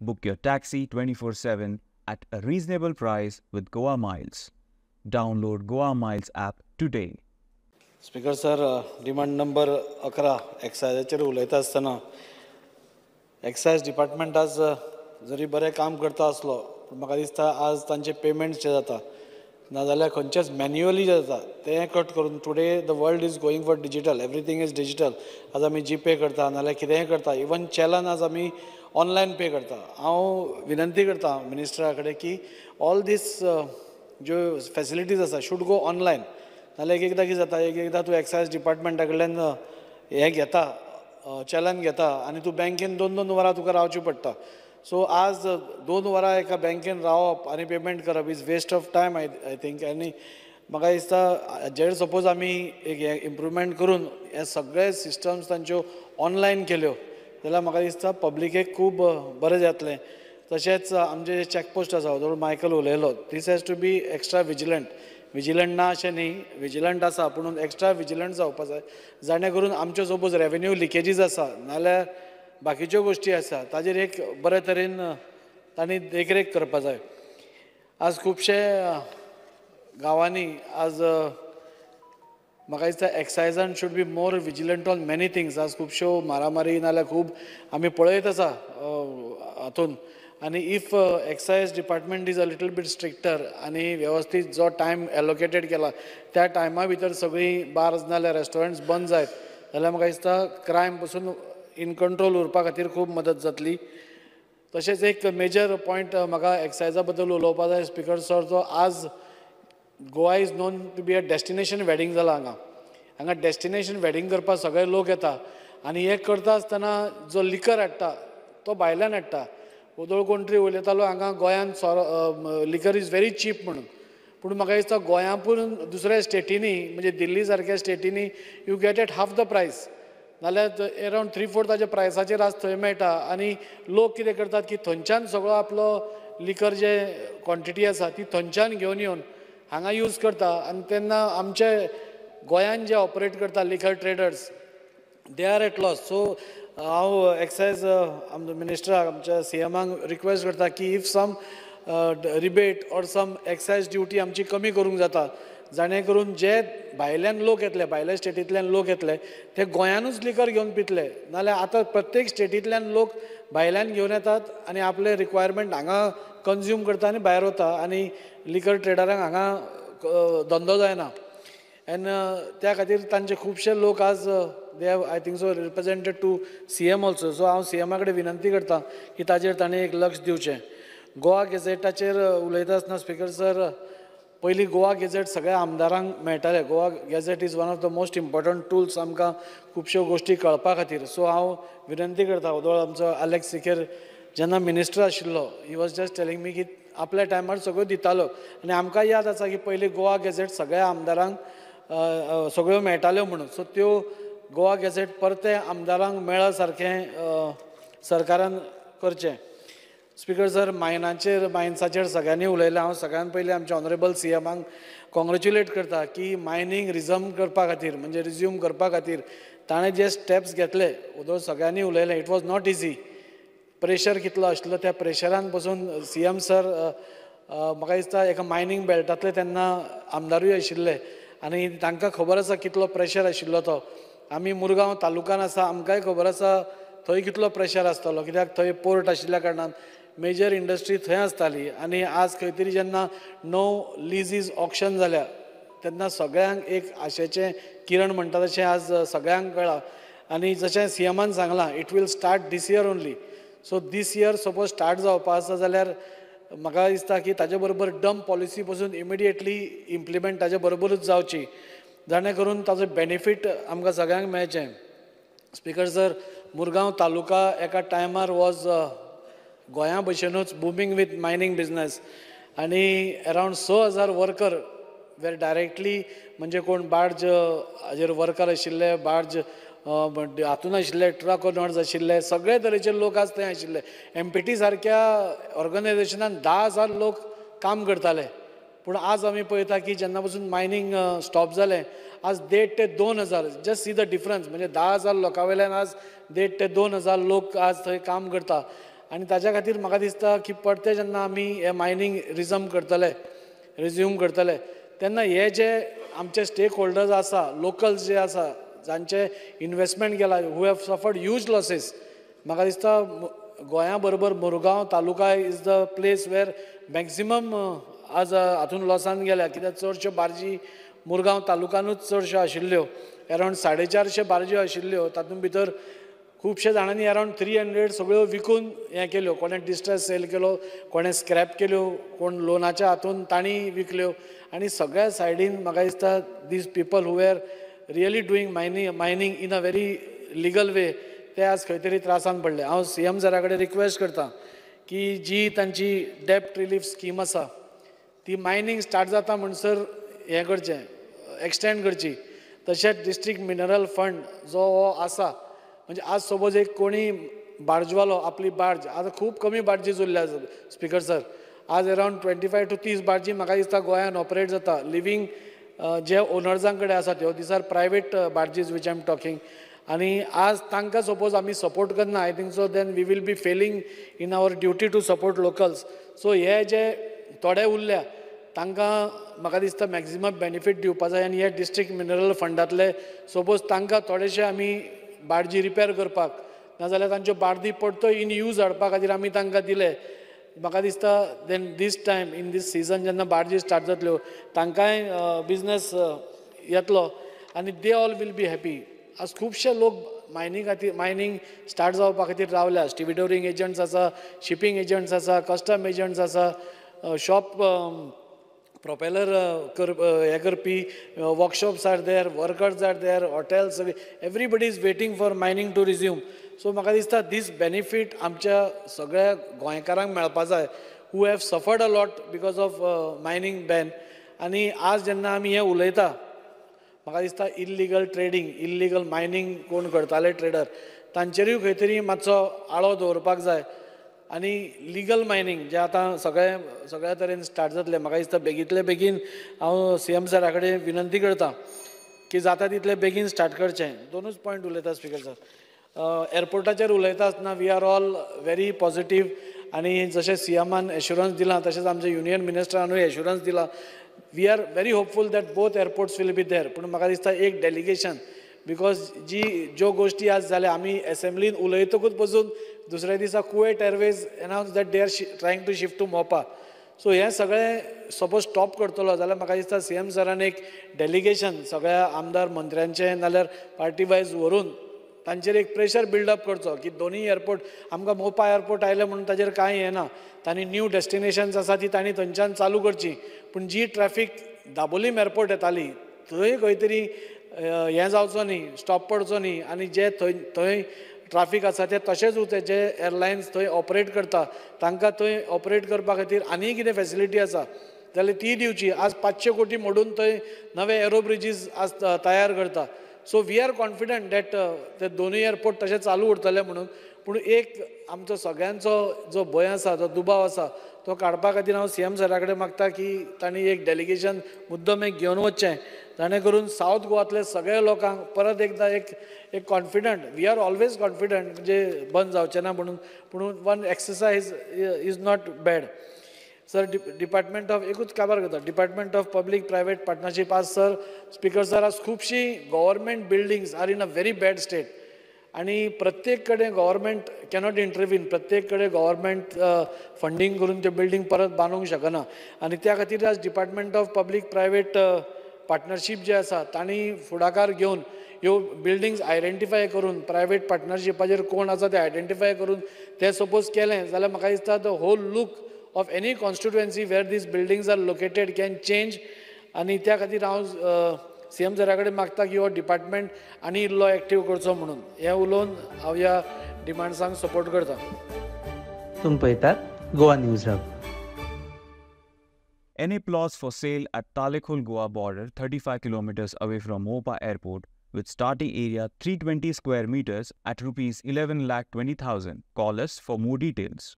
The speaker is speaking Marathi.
Book your taxi 24/7 at a reasonable price with Goa Miles. Download Goa Miles app today. Speaker sir, demand number 11 एक्सायजाचेर उलयता आसतना एक्सायज डिपार्टमेंट आज जरी बरें काम करता आसलो पूण म्हाका दिसता आज तांचे पेमेंट्स जे जाता नाजाल्यार खंयचेच मॅन्युअली जे जाता तें कट करून today the world is going for digital, everything is digital. आज आमी जीपे करता नाजाल्यार कितेंय करता, इवन चलन आज आमी ऑनलायन पे करता. हांव विनंती करता मिनिस्टरा कडेन की ऑल दीस ज्यो फॅसिलिटीज आसा शूड गो ऑनलायन. नाजाल्यार एकदां कितें जाता, एकदां तूं एक्सायज डिपार्टमेंटा कडल्यान हें घेता, चलन घेता आनी तूं बँकेन 2-2 वरां तुका रावचें पडटा. सो आज 2 वरां एका बँकेन रावप आनी पेमेंट करप is waste of time I think. आनी म्हाका दिसता जेर सपोज आमी एक हे इम्प्रुवमेंट करून हे सगळे सिस्टम्स तांच्यो ऑनलायन केल्यो जाल्यार म्हाका दिसता पब्लिकेक खूब बरें जातलें. तशेंच आमचे जे चॅकपोस्ट आसा, जवळ मायकल उलयलो, this has to be extra vigilant ना अशें न्ही, विजिलंट आसा पूण एक्स्ट्रा विजिलंट जावपा जाय जाणे करून आमच्यो सपोज रेवेन्यू लिकेजीस आसा नाल्यार बाकीच्यो गोश्टी आसा ताजेर एक बरे तरेन तांणी देखरेख करपा जाय. आज खुबशे गांवांनी आज म्हाका दिसता एक्सायजान should be more vigilant on many things. आज खुबश्यो मारामारी नाल्यार खूब आमी पळयत आसा हातून. आनी if excise department is a little bit stricter आनी वेवस्थीत जो टायम एलोकेटेड केला त्या टायमा भितर सगळीं बार्स नाल्यार रेस्टॉरंट्स बंद जायत जाल्यार म्हाका दिसता क्रायम पसून इन कंट्रोल उरपा खातीर खूब मदत जातली. तशेंच एक मेजर पॉयंट म्हाका एक्सायजा बद्दल उलोवपा जाय स्पीकर सर. जो आज Goa is known to be a destination wedding जालां. हांगा डेस्टिनेशन वेडींग करपाक सगळे लोक येता आनी हें करता आसतना जो लिकर हाडटा तो भायल्यान हाडटा. उदळ कोण तरी उलयतालो हांगा गोंयांत लिकर इज व्हेरी चीप म्हणून, पूण म्हाका दिसता गोंयापूर दुसऱ्या स्टेटींनी म्हणजे दिल्ली सारक्या स्टेटींनी you get at half the price नाल्यार एरावंड 3/4 ताच्या प्रायसाचेर आज थंय मेळटा. आनी लोक कितें करतात की थंयच्यान सगळो आपलो लिकर जे क्वॉन्टिटी आसा ती थंयच्यान घेवन येवन हांगा यूज करता. आनी तेन्ना आमचे गोंयान जे ऑपरेट करता liquor traders they are at loss. So हांव एक्सायज मिनिस्टराक आमच्या CMाक रिक्वेस्ट करता की if some rebate or some excise duty आमची कमी करूंक जाता जाणे करून जे भायल्यान लोक येतले, भायल्या स्टेटींतल्यान लोक येतले ते गोंयानूच लिकर घेवन पितले. नाल्यार आतां प्रत्येक स्टेटींतल्यान लोक भायल्यान घेवन येतात आनी आपले रिक्वायरमेंट हांगा कंज्यूम करता आनी भायर वता आनी लिकर ट्रेडरांक हांगा धंदो जायना. एन त्या खातीर तांचे खुबशे लोक आज they have I think so represented to CM also. So हांव CMा कडेन विनंती करता की ताजेर ताणें एक लक्ष दिवचें. गोवा गॅझेटाचेर उलयता आसतना स्पीकर सर, पयलीं गोवा गॅझेट सगळ्या आमदारांक मेळटाले. Goa gadget is one of the most important tools आमकां खुबश्यो गोश्टी कळपा खातीर. सो हांव विनंती करता उदळ आमचो आलेक्स सिकेर जेन्ना मिनिस्टर आशिल्लो he was just telling me की आपल्या टायमार सगळ्यो दितालो आनी आमकां याद आसा की पयलीं गोवा गॅझेट सगळ्या आमदारांक सगळ्यो मेळटाल्यो म्हणून. सो त्यो गोवा गॅझेट परते आमदारांक मेळ्ळा सारकें सरकारान करचें. स्पीकर सर, मायन्साचेर सगळ्यांनी उलयलें. हांव सगळ्यान पयलीं आमच्या ऑनरेबल CMाक कॉंग्रेच्युलेट करता की मायनींग रिझ्यूम करपा खातीर ताणें जे स्टेप्स घेतले उदळ सगळ्यांनी उलयलें. It was not easy. Pressure कितलो आशिल्लो त्या प्रेशरान पसून CM सर म्हाका दिसता एका मायनींग बेल्टांतले तेन्ना आमदारूय आशिल्ले आनी तांकां खबर आसा कितलो प्रेशर आशिल्लो तो. आमी मुरगांव तालुकान आसा, आमकांय खबर आसा थंय कितलो प्रेशर आसतालो कित्याक थंय पोर्ट आशिल्ल्या कारणान मेजर इंडस्ट्री थंय आसताली. आनी आज खंय तरी जेन्ना लीजीस ऑक्शन जाल्या तेन्ना सगळ्यांक एक आशेचें किरण म्हणटा तशें आज सगळ्यांक कळ्ळां. आनी जशें CMान सांगलां it will start this year only. So this year suppose start जावपा आसा जाल्यार म्हाका दिसता की ताजे बरोबर डंप पॉलिसी पसून इमिडिएटली इम्प्लिमेंट ताजे बरोबरूच जावची जाणे करून ताजो बेनिफीट आमकां सगळ्यांक मेळचें. स्पीकर सर, मुरगांव तालुका एका टायमार वॉज गोंया भशेनूच बुमींग वीथ मायनींग बिजनस आनी अरावंड 6,000 वर्कर वेर डायरेक्टली म्हणजे कोण बार्ज हाजेर वर्कर आशिल्ले, बार्ज हातून आशिल्ले, ट्रक ओनर्स आशिल्ले, सगळे तरेचे लोक आज थंय आशिल्ले. MPT सारक्या ऑर्गनायझेशनान 10,000 लोक काम करताले. पूण आज आमी पळयता की जेन्ना पासून मायनींग स्टॉप जालें आज 1,500 ते 2,000 जस्ट सी द डिफरन्स. म्हणजे 10,000 लोकां वयल्यान आज 1,500 ते 2,000 लोक आज थंय काम करता आनी ताच्या खातीर म्हाका दिसता की परते जेन्ना आमी हे मायनींग रिझ्यूम करतले तेन्ना हे जे आमचे स्टेक होल्डर्स आसा, लोकल्स जे आसा, जांचे इन्वेस्टमेंट केला, who have suffered huge losses. म्हाका दिसता गोंया बरोबर Mormugao taluka is the place where maximum आज हातून लॉसान गेल्या, कित्याक चडश्यो बार्जी मुरगांव तालुकानूच चडश्यो आशिल्ल्यो. अरावंड 450 बार्ज्यो आशिल्ल्यो. तातूंत भितर खुबशे जाणांनी अरावंड 300 सगळ्यो विकून हें केल्यो. कोणें डिस्ट्रेस सेल केलो, कोणें स्क्रॅप केल्यो, कोण लोनाच्या हातून तांणी विकल्यो. आनी सगळ्या सायडीन म्हाका दिसता these people who are really doing mining in a very legal वे, ते आज खंय तरी त्रासान पडले. हांव CM सरा कडेन रिक्वेस्ट करतां की जी तांची डेप्ट रिलीफ स्कीम आसा ती मायनींग स्टार्ट जाता म्हणसर हें करचें, एक्सटेंड करची. तशेंच डिस्ट्रिक्ट मिनरल फंड जो हो आसा, म्हणजे आज सपोज एक कोणी बार्जवालो आपली बार्ज, आतां खूब कमी बार्जी उरल्या स्पिकर सर. आज अरावंड 25 to 30 बार्जी म्हाका दिसता गोंयान ऑपरेट जाता. लिवींग जे ओनर्सां कडेन आसा त्यो, these are private barges which I am talking. आनी आज तांकां सपोज आमी सपोर्ट करना, I think so then we will be failing in our duty to support locals. So हे जे थोडे उरल्या तांकां म्हाका दिसता मॅक्झिमम बेनिफीट दिवपा जाय. आनी हे डिस्ट्रिक्ट मिनरल फंडांतले सपोज तांकां थोडेशे आमी बार्जी रिपेर करपाक, नाजाल्यार तांच्यो बार्दी परतो इन यूज हाडपा खातीर आमी तांकां दिले, म्हाका दिसता then this time in this season जेन्ना बार्जी स्टार्ट जातल्यो तांकांय बिजनेस येतलो आनी they all will be happy. आज खुबशे लोक मायनींग स्टार्ट जावपा खातीर रावल्या. स्टिविडोरिंग एजंट्स आसा, शिपींग एजंट्स आसा, कस्टम एजंट्स आसा, शॉप प्रोपेलर हे करपी workshops are there, workers are there, hotels, everybody is waiting for mining to resume. So म्हाका दिसता दीस बेनिफीट आमच्या सगळ्या गोंयकारांक मेळपा जाय who have suffered a lot because of mining ban. आनी आज जेन्ना आमी हें उलयता म्हाका दिसता इल्लीगल ट्रेडींग, इल्लीगल मायनींग कोण करताले ट्रेडर, तांचेरूय खंय तरी मातसो आळो दवरपाक जाय. आनी लिगल मायनींग जे आतां सगळ्या तरेन स्टार्ट जातले, म्हाका दिसता बेगींतले बेगीन हांव CM सरा कडेन विनंती करतां की जाता तितले बेगीन स्टार्ट करचें. दोनूच पॉयंट उलयता स्पिकर सर. एअरपोर्टाचेर उलयता आसतना we are all very positive. आनी जशें CMन एश्युरन्स दिलां तशेंच आमच्या युनियन मिनिस्टरानूय एश्युरन्स दिला. We are very hopeful that both airports will be there. पूण म्हाका दिसता एक डेलिगेशन, बिकॉज ज्यो गोश्टी आज जाल्या आमी एसेंब्लीन उलयतकूच पसून दुसऱ्या दिसा Kuwait Airways announce that they are trying to shift to Mopa. So हें सगळें सपोज स्टॉप करतलो जाल्यार म्हाका दिसता CM सरान एक डेलिगेशन सगळ्या आमदार मंत्र्यांचें नाल्यार पार्टी वायज व्हरून तांचेर एक प्रेशर बिल्डअप करचो की दोनूय एअरपोर्ट आमकां मोपा एअरपोर्ट आयले म्हणून ताचेर कांय हें ना. तांणी न्यू डेस्टिनेशन्स आसा ती तांणी थंयच्यान चालू करची. पूण जी ट्रॅफिक दाबोलीम एअरपोर्ट येताली थंय खंय तरी हें जावचो न्ही, स्टॉप पडचो न्ही. आनी जे थंय ट्राफीक आसा ते तशेंच उरचे. जे एअरलायन्स थंय ऑपरेट करता तांकां थंय ऑपरेट करपा खातीर आनी कितें फेसिलिटी आसा जाल्यार ती दिवची. आज 500 कोटी मोडून थंय नवे एरो ब्रिजीस आज तयार करता. So we are confident that ते दोनूय एअरपोर्ट तशें चालू उरतले म्हणून. पूण एक आमचो सगळ्यांचो जो भंय आसा, जो दुबाव आसा तो काडपा खातीर हांव CM सरा कडेन मागता की तांणी एक डेलिगेशन मुद्दम एक घेवन वचचें, जाणे करून सावथ गोवांतले सगळ्या लोकांक परत एकदां एक confident, we are always confident म्हणजे बंद जावचें ना म्हणून. पूण one exercise is not bad. Sir department of एकूच काबार करता, department of public private partnership. आज सर स्पिकर सर आज खुबशी government buildings are in a very bad state. आनी प्रत्येक कडेन गव्हर्मेंट कॅनॉट इंटरवीन, प्रत्येक कडेन गव्हर्मेंट फंडींग करून त्यो बिल्डींग परत बांदूंक शकना. आनी त्या खातीर आज department of public private partnership जे आसा तांणी फुडाकार घेवन ह्यो बिल्डिंग्स आयडेंटिफाय करून प्रायवेट पार्टनरशिपाचेर कोण आसा ते आयडेंटिफाय करून ते सपोज केलें जाल्यार म्हाका दिसता the whole look of any constituency where these buildings are located can change. आनी त्या खातीर हांव CM सरा कडेन मागता की हो डिपार्टमेंट आनी इल्लो एक्टीव करचो म्हणून. हें उलोवन हांव ह्या डिमांड्सांक सपोर्ट करता. तुम पळयतात Goa news hub. Any plots for sale at Talekhol Goa border, 35 kilometers away from Mopa Airport, with starting area 320 square meters at rupees 11,20,000. Call us for more details.